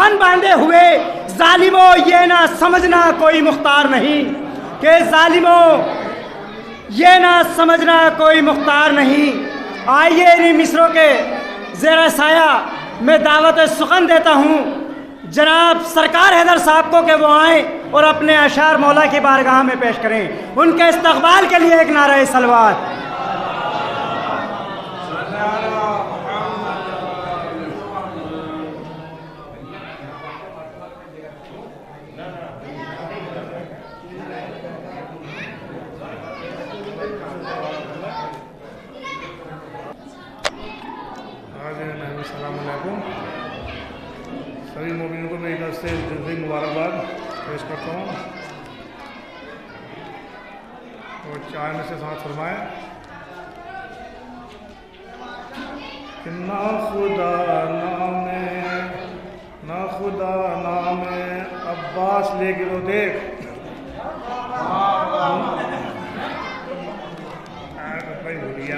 دامن باندھے ہوئے ظالموں یہ نہ سمجھنا کوئی مختار نہیں، کہ ظالموں یہ نہ سمجھنا کوئی مختار نہیں۔ آئیے انہی مصروں کے زیر سایہ میں دعوت سخن دیتا ہوں جناب سرکار حیدر صاحب کو کہ وہ آئیں اور اپنے اشعار مولا کی بارگاہ میں پیش کریں۔ ان کے استقبال کے لیے ایک نعرہ صلوات۔ السلام علیکم، سبھی مومنوں کو میری طرف سے جلدی مبارکباد پیش کرتا ہوں، اور چائے میں سے ساتھ فرمائیں کہ نہ خدا نام عباس لے کے تو دیکھ، بھائی بھول گیا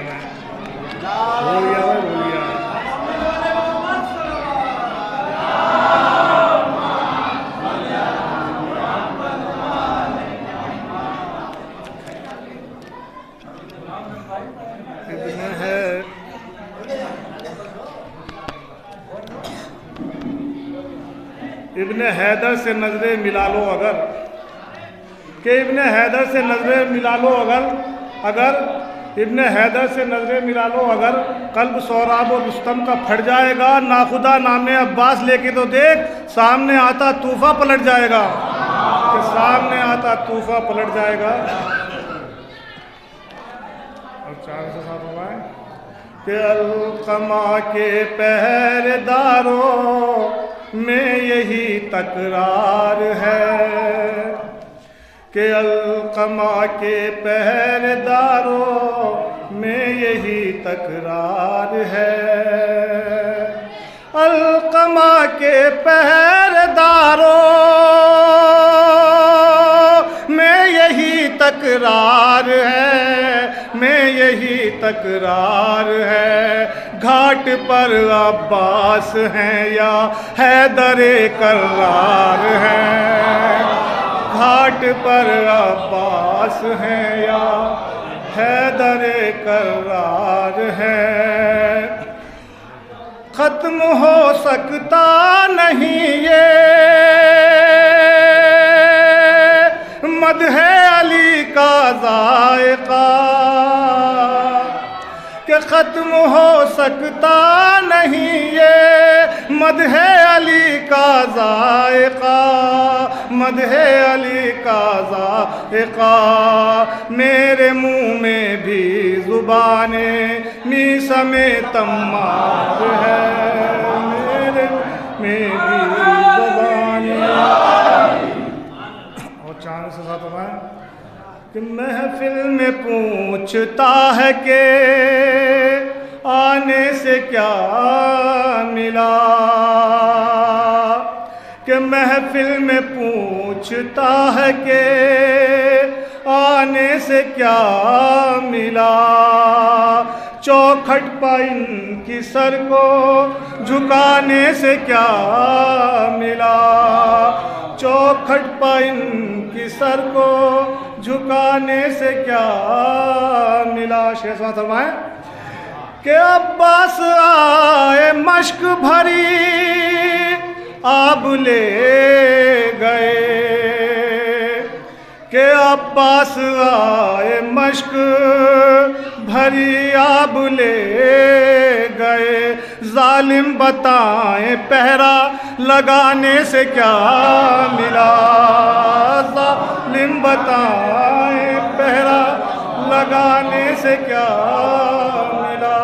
ابن حیدر سے نظریں ملا لو اگر، کہ ابن حیدر سے نظریں ملا لو اگر ابن حیدر سے نظریں ملا لو اگر، قلب سوراب و رستم کا پھٹ جائے گا، ناخدا نام عباس لے کے تو دیکھ، سامنے آتا طوفہ پلٹ جائے گا، کہ سامنے آتا طوفہ پلٹ جائے گا۔ اور چار سے ساتھ ہوگا کہ القما کے پہرے داروں میں یہی تکرار ہے، کہ القما کے پہرے داروں میں یہی تکرار ہے، القما کے پہرے داروں میں یہی تکرار ہے، میں یہی تکرار ہے، گھاٹ پر عباس ہیں یا حیدر کرار ہیں، گھاٹ پر عباس ہیں یا حیدر کرار ہیں، ختم ہو سکتا نہیں یہ مدح علی کا ذائقہ، کہ ختم ہو سکتا نہیں یہ مدح علی کا ذائقہ، مدح علی کا ذائقہ، میرے منہ میں بھی زبان میسم تمار ہے، میرے میں بھی زبان، اور چاند سے ساتھ ہوگا کہ محفل میں پوچھتا ہے کہ آنے سے کیا ملا، کہ محفل میں پوچھتا ہے کہ آنے سے کیا ملا، چوکھٹ پہ ان کی سر کو جھکانے سے کیا ملا، چوکھٹ پہ ان کی سر کو جھکانے سے کیا ملا۔ شیخ ساتھ فرمائیں کہ عباس آئے مشک بھری آب لے گئے، کہ عباس آئے مشک بھری آب لے گئے، ظالم بتائیں پہرا لگانے سے کیا ملا، ظالم بتائیں پہرا لگانے سے کیا ملا،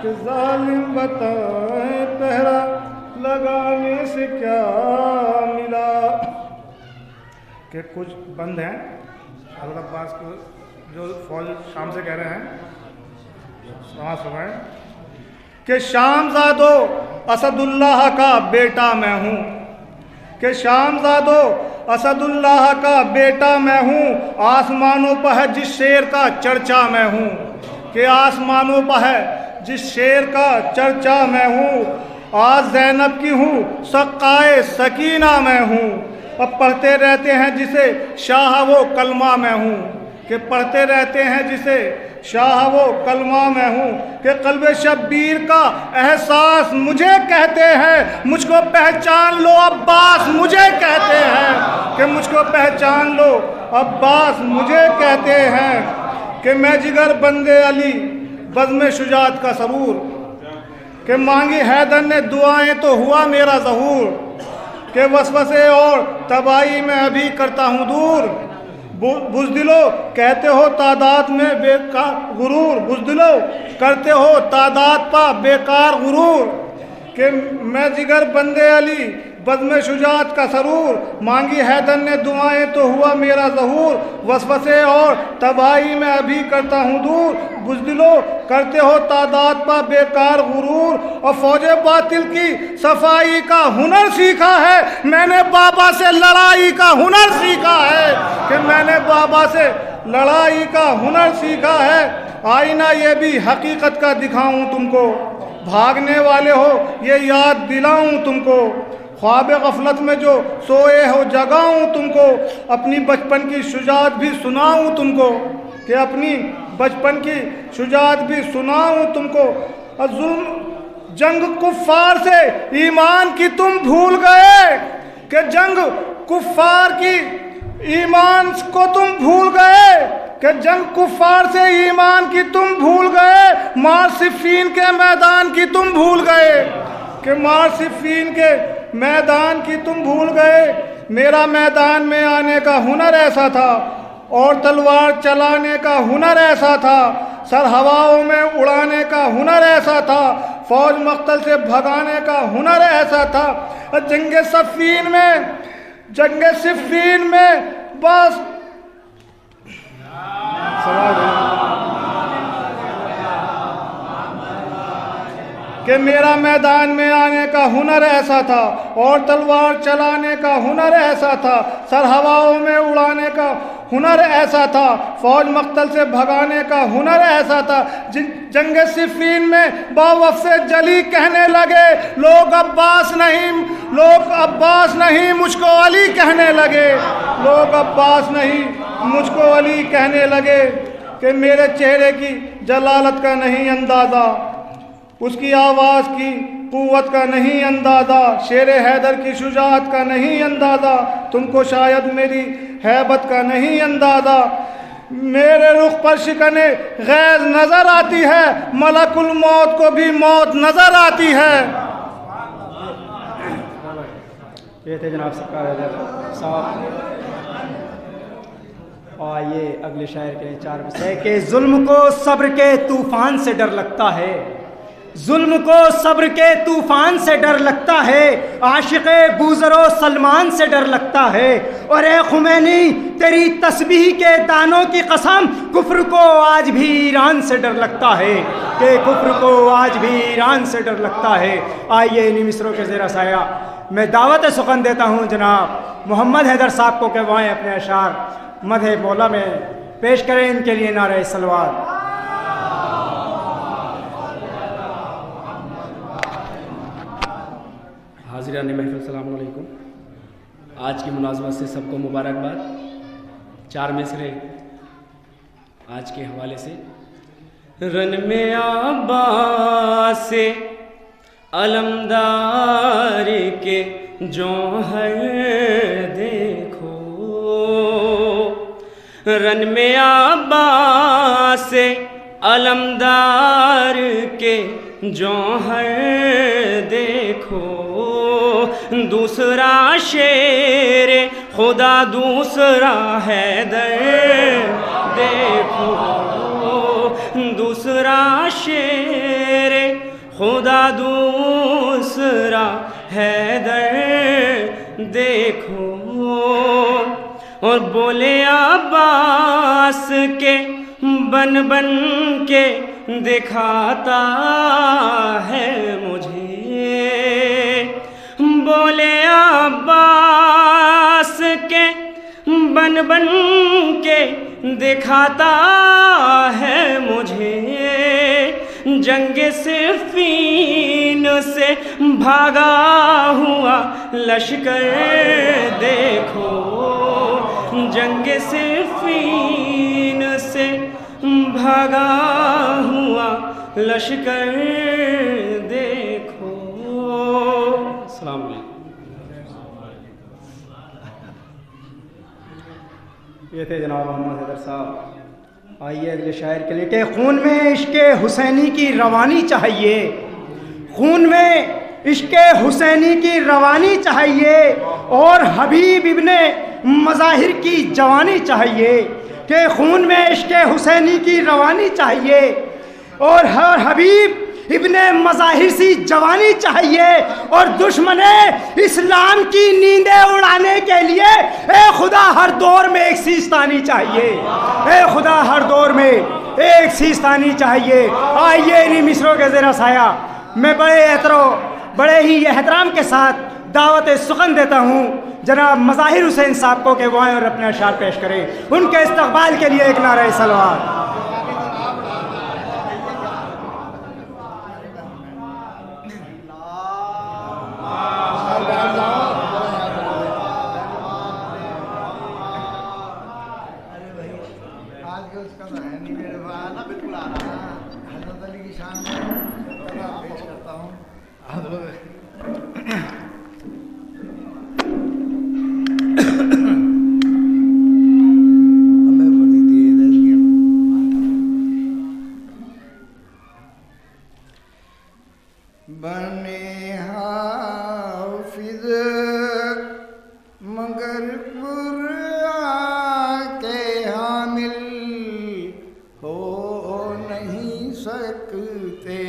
کہ ظالم بتائیں پہرا لگانے سے کیا ملا۔ کہ کچھ بند ہیں حضرت عباس کو جو فوج شام سے کہہ رہے ہیں، سماعت فرمائیں کہ شام زادو اسد اللہ کا بیٹا میں ہوں، کہ شام زادو اسد اللہ کا بیٹا میں ہوں، آسمانوں پر ہے جس شیر کا چرچا میں ہوں، کہ آسمانوں پر ہے جس شیر کا چرچا میں ہوں، آج زینب کی ہوں سقائے سکینہ میں ہوں، اب پڑھتے رہتے ہیں جسے شاہ وہ کلمہ میں ہوں، کہ پڑھتے رہتے ہیں جسے شاہ وہ کلمہ میں ہوں، کہ قلب شبیر کا احساس مجھے کہتے ہیں، مجھ کو پہچان لو عباس مجھے کہتے ہیں، کہ مجھ کو پہچان لو عباس مجھے کہتے ہیں، کہ میں جگر بندے علی بزم شجاعت کا سرور، کہ مانگی حیدر نے دعائیں تو ہوا میرا ظہور، کہ وسوسے اور تباہی میں ابھی کرتا ہوں دور، بزدلو کہتے ہو تعداد میں بیکار غرور، بزدلو کرتے ہو تعداد پا بیکار غرور، کہ میں جگر بندے علی بزم شجاعت کا سرور، مانگی حیدر نے دعائیں تو ہوا میرا ظہور، وسوسے اور تباہی میں ابھی کرتا ہوں دور، بزدلو کرتے ہو تعداد پا بیکار غرور، اور فوج باطل کی صفائی کا ہنر سیکھا ہے، میں نے بابا سے لڑائی کا ہنر سیکھا ہے، کہ میں نے بابا سے لڑائی کا ہنر سیکھا ہے، آئینہ یہ بھی حقیقت کا دکھاؤں تم کو، بھاگنے والے ہو یہ یاد دلاؤں تم کو، خواب غفلت میں جو سوئے ہو جگاؤں تم کو، اپنی بچپن کی شجاعت بھی سناؤں تم کو، کہ اپنی بچپن کی شجاعت بھی سناؤں تم کو، اور ظلم جنگ کفار سے ایمان کی تم بھول گئے، کہ جنگ کفار کی ایمان کو تم بھول گئے، کہ جنگ کفار سے ایمان کی تم بھول گئے، مار صفین کے میدان کی تم بھول گئے، کہ مار صفین کے میدان کی تم بھول گئے، میرا میدان میں آنے کا ہنر ایسا تھا، اور تلوار چلانے کا ہنر ایسا تھا، سر ہواؤں میں اڑانے کا ہنر ایسا تھا، فوج مقتل سے بھگانے کا ہنر ایسا تھا، جنگ صفین میں بس کہ میرا میدان میں آنے کا ہنر ایسا تھا، اور تلوار چلانے کا ہنر ایسا تھا، سر ہواؤں میں اڑانے کا ہنر ایسا تھا، فوج مقتل سے بھگانے کا ہنر ایسا تھا، جنگ صفین میں باوفِ جلی کہنے لگے لوگ عباس نہیں مجھ کو علی کہنے لگے، لوگ عباس نہیں مجھ کو علی کہنے لگے، کہ میرے چہرے کی جلالت کا نہیں اندازہ، اس کی آواز کی قوت کا نہیں اندازہ، شیر حیدر کی شجاعت کا نہیں اندازہ، تم کو شاید میری ہیبت کا نہیں اندازہ، میرے رخ پر شکن غیظ نظر آتی ہے، ملک الموت کو بھی موت نظر آتی ہے۔ یہ تھے جناب سرکار حیدر صاحب۔ آئیے اگلے شاعر کے 4 بسے، کہ ظلم کو صبر کے طوفان سے ڈر لگتا ہے، ظلم کو صبر کے طوفان سے ڈر لگتا ہے، عاشق بوذر و سلمان سے ڈر لگتا ہے، اور اے خمینی تیری تسبیح کے دانوں کی قسم، کفر کو آج بھی ایران سے ڈر لگتا ہے، کہ کفر کو آج بھی ایران سے ڈر لگتا ہے۔ آئیے انہی مصروں کے زیر سایہ میں دعوت سخن دیتا ہوں جناب محمد حیدر صاحب کو، کہ وہ اپنے اشعار مدح مولا میں پیش کریں، ان کے لیے نعرہ صلوات۔ حاضران محفل السلام علیکم، آج کی مناسبت سے سب کو مبارکباد۔ 4 مصرے آج کے حوالے سے۔ رن میں عباس سے علمدار کے جوہر دیکھو، رن میں عباس سے علمدار کے جوہر دیکھو، دوسرا شیر خدا دوسرا حیدر دیکھو، دوسرا شیر خدا دوسرا حیدر دیکھو، اور بولے عباس کے بن بن کے دکھاتا ہے مجھے، بولے عباس کے بن بن کے دکھاتا ہے مجھے، جنگ صفین سے بھاگا ہوا لشکر دیکھو، جنگ صفین سے بھاگا ہوا لشکر دیکھو۔ السلام علیکم۔ یہ تھے جناب محمد حیدر صاحب۔ آئیے اگلے شاعر کے لیے کہ خون میں عشق حسینی کی روانی چاہیے، خون میں عشق حسینی کی روانی چاہیے، اور حبیب ابن مظاہر کی جوانی چاہیے، کہ خون میں عشق حسینی کی روانی چاہیے اور ہر حبیب ابن مظاہر سی جوانی چاہیے، اور دشمن اسلام کی نیندیں اڑانے کے لیے اے خدا ہر دور میں ایک سیستانی چاہیے، اے خدا ہر دور میں ایک سیستانی چاہیے۔ آئیے انہی مصروں کے زیر سایہ میں بڑے ہی احترام کے ساتھ دعوت سخن دیتا ہوں جناب مظاہر حسین صاحب کو کہ وہ آئیں اور اپنے اشعار پیش کریں۔ ان کے استقبال کے لیے ایک نعرہ صلوات۔ بنے حافظ مگر قرآن کے حامل ہو نہیں سکتے۔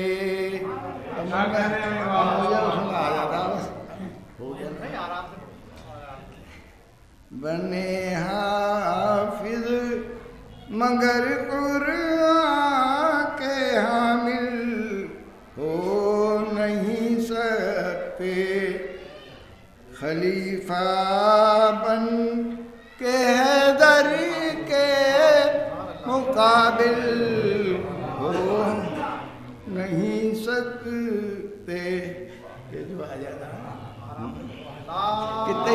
بنے حافظ مگر قرآن کے حامل ہو نہیں سکتے، خلیفہ بن کے حیدر کے مقابل ہو نہیں سکتے۔ یہ جو آ جاتا کتنے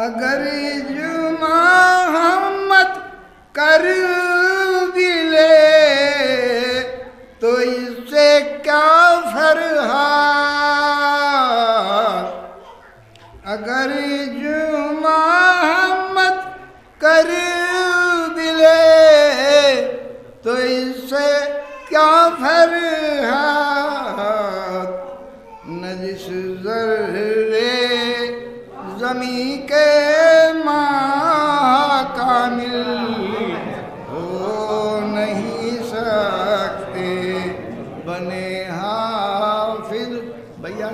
اگر جمعہ ہمت کر بھی لے تو اس سے کیا فرحات، اگر جمعہ ہمت کر بھی لے تو اس سے کیا فرحات، نہ جس ذرے زمین کے ماں کامل ہو نہیں سکتے، بنے حافظ بھیا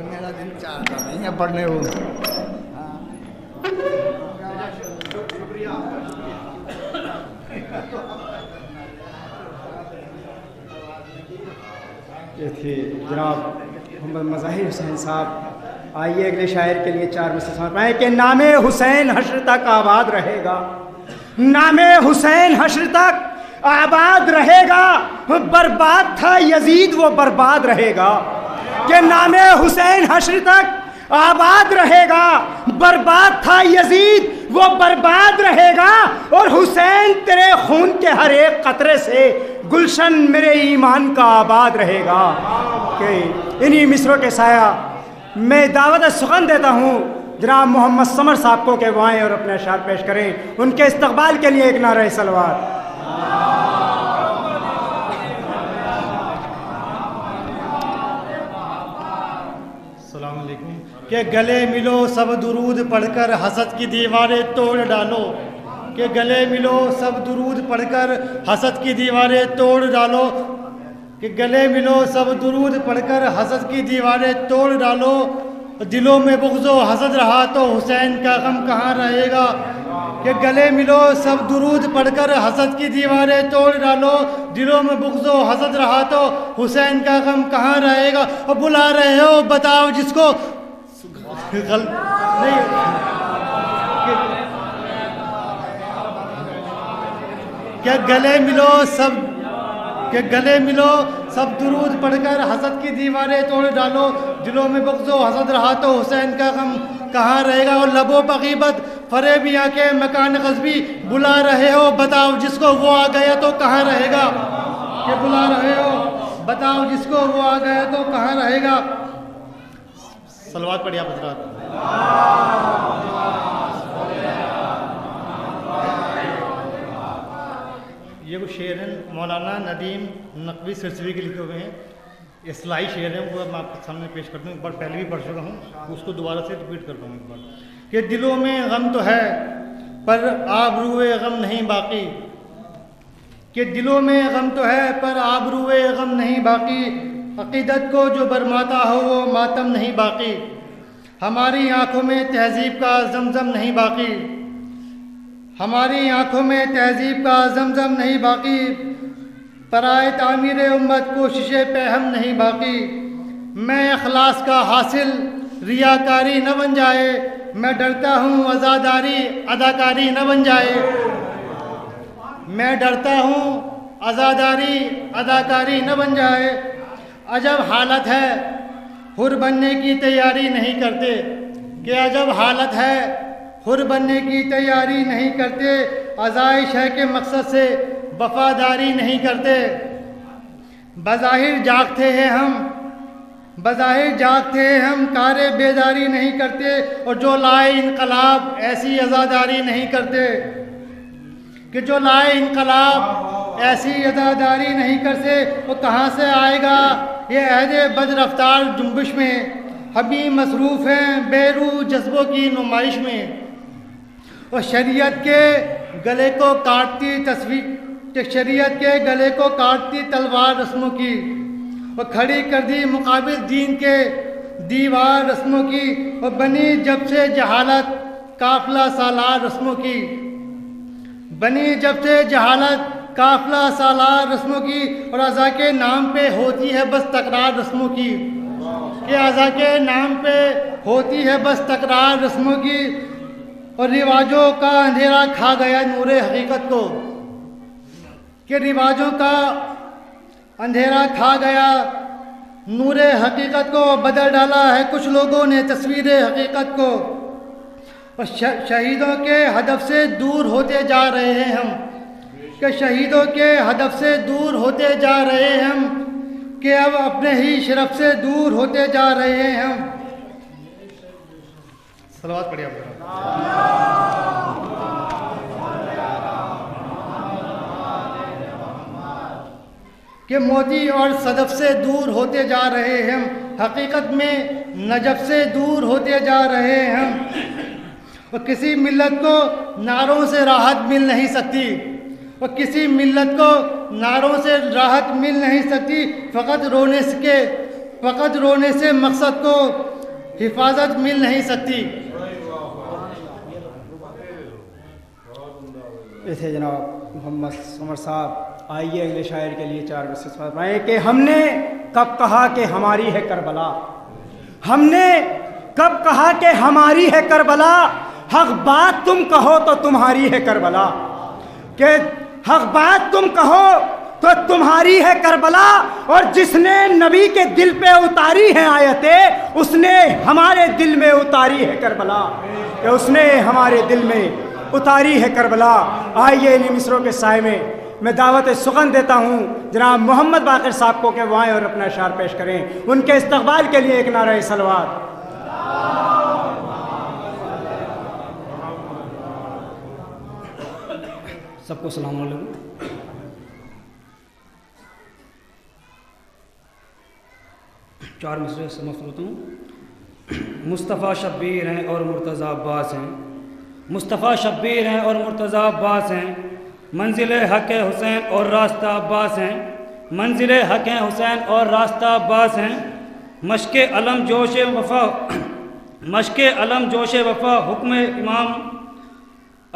میرا دل چاہتا نہیں ہے پڑھنے وہ۔ یہ تھے جناب محمد مظاہر حسین صاحب۔ آئیے اگلے شاعر کے لیے 4 مصرع سمجھائیں کہ نام حسین حشر تک آباد رہے گا، نام حسین حشر تک آباد رہے گا، برباد تھا یزید وہ برباد رہے گا، کہ نام حسین حشر تک آباد رہے گا، برباد تھا یزید وہ برباد رہے گا، اور حسین تیرے خون کے ہر ایک قطرے سے گلشن میرے ایمان کا آباد رہے گا۔ کہ انہی مصروں کے سایہ میں دعوت سخن دیتا ہوں جناب محمد سمر صاحب کو کہ وہ آئیں اور اپنے اشعار پیش کریں۔ ان کے استقبال کے لیے ایک نعرہ صلوات۔ السلام علیکم۔ کہ گلے ملو سب درود پڑھ کر حسد کی دیواریں توڑ ڈالو، کہ گلے ملو سب درود پڑھ کر حسد کی دیواریں توڑ ڈالو، کہ گلے ملو سب درود پڑھ کر حسد کی دیواریں توڑ ڈالو، دلوں میں بغض و حسد رہا تو حسین کا غم کہاں رہے گا، کہ گلے ملو سب درود پڑھ کر حسد کی دیواریں توڑ ڈالو، دلوں میں بغض و حسد رہا تو حسین کا غم کہاں رہے گا؟ اور بلا رہے ہو بتاؤ جس کو نہیں کہ گلے ملو سب درود پڑھ کر حسد کی دیواریں توڑ ڈالو، دلوں میں بغض و حسد رہا تو حسین کا غم کہاں رہے گا؟ اور لبوں پہ غیبت فریبیاں کے مکان غصبی بلا رہے ہو بتاؤ جس کو وہ آ گیا تو کہاں رہے گا؟ کہ بلا رہے ہو بتاؤ جس کو وہ آ گیا تو کہاں رہے گا؟ صلوات پڑھیے آپ حضرات۔ یہ وہ شعر ہیں مولانا ندیم نقوی سرسوی کے لکھے ہوئے ہیں، اصلاحی شعر ہیں، وہ میں آپ کے سامنے پیش کرتا ہوں۔ ایک بار پہلے بھی پڑھ چکا ہوں، اس کو دوبارہ سے ریپیٹ کرتا ہوں ایک بار کہ دلوں میں غم تو ہے پر آبروئے غم نہیں باقی، کہ دلوں میں غم تو ہے پر آبروئے غم نہیں باقی، عقیدت کو جو برماتا ہو وہ ماتم نہیں باقی، ہماری آنکھوں میں تہذیب کا زمزم نہیں باقی، ہماری آنکھوں میں تہذیب کا زمزم نہیں باقی، پرائے تعمیر امت کوشش پہم نہیں باقی، میں اخلاص کا حاصل ریاکاری نہ بن جائے، میں ڈرتا ہوں عزاداری اداکاری نہ بن جائے، میں ڈرتا ہوں عزاداری اداکاری نہ بن جائے، عجب حالت ہے حر بننے کی تیاری نہیں کرتے، کہ عجب حالت ہے حر بننے کی تیاری نہیں کرتے، آزائش ہے کہ مقصد سے وفاداری نہیں کرتے، بظاہر جاگتے ہیں ہم کار بیداری نہیں کرتے، اور جو لائے انقلاب ایسی عزاداری نہیں کرتے، کہ جو لائے انقلاب ایسی عزاداری نہیں کرتے، وہ کہاں سے آئے گا یہ عہد بد رفتار جنبش میں، ہمیں مصروف ہیں بے روح جذبوں کی نمائش میں، اور شریعت کے گلے کو کاٹتی تلوار رسموں کی، اور کھڑی کر دی مقابل دین کے دیوار رسموں کی، اور بنی جب سے جہالت قافلہ سالار رسموں کی، بنی جب سے جہالت قافلہ سالار رسموں کی، اور عزا کے نام پہ ہوتی ہے بس تکرار رسموں کی، کہ عزا کے نام پہ ہوتی ہے بس تکرار رسموں کی، اور رواجوں کا اندھیرا کھا گیا نور حقیقت کو، کہ رواجوں کا اندھیرا کھا گیا نور حقیقت کو، بدل ڈالا ہے کچھ لوگوں نے تصویر حقیقت کو، اور شہیدوں کے ہدف سے دور ہوتے جا رہے ہیں ہم، کہ شہیدوں کے ہدف سے دور ہوتے جا رہے ہیں ہم، کہ اب اپنے ہی شرف سے دور ہوتے جا رہے ہیں ہم۔ صلوات پڑھیے آپ۔ کہ موتی اور صدف سے دور ہوتے جا رہے ہیں ہم، حقیقت میں نجف سے دور ہوتے جا رہے ہیں ہم، اور کسی ملت کو نعروں سے راحت مل نہیں سکتی، اور کسی ملت کو نعروں سے راحت مل نہیں سکتی، فقط رونے سے مقصد کو حفاظت مل نہیں سکتی۔ یہ تھے جناب محمد عمر صاحب۔ آئیے اگلے شاعر کے لیے 4 بسس فرمائیں کہ ہم نے کب کہا کہ ہماری ہے کربلا، ہم نے کب کہا کہ ہماری ہے کربلا، حق بات تم کہو تو تمہاری ہے کربلا، کہ حق بات تم کہو تو تمہاری ہے کربلا، اور جس نے نبی کے دل پہ اتاری ہے آیتیں اس نے ہمارے دل میں اتاری ہے کربلا، کہ اس نے ہمارے دل میں اتاری ہے کربلا۔ آئیے انہی مصروں کے سائے میں دعوت سخن دیتا ہوں جناب محمد باقر صاحب کو کہ وہ آئیں اور اپنا اشعار پیش کریں، ان کے استقبال کے لیے ایک نعرہ صلوات۔ سب کو السلام علیکم۔ چار مصرے سے مفروض ہوں۔ مصطفیٰ شبیر ہیں اور مرتضیٰ عباس ہیں، مصطفیٰ شبیر ہیں اور مرتضیٰ عباس ہیں، منزل حق حسین اور راستہ عباس ہیں، منزل حق حسین اور راستہ عباس ہیں، مشق علم جوش وفا حکم امام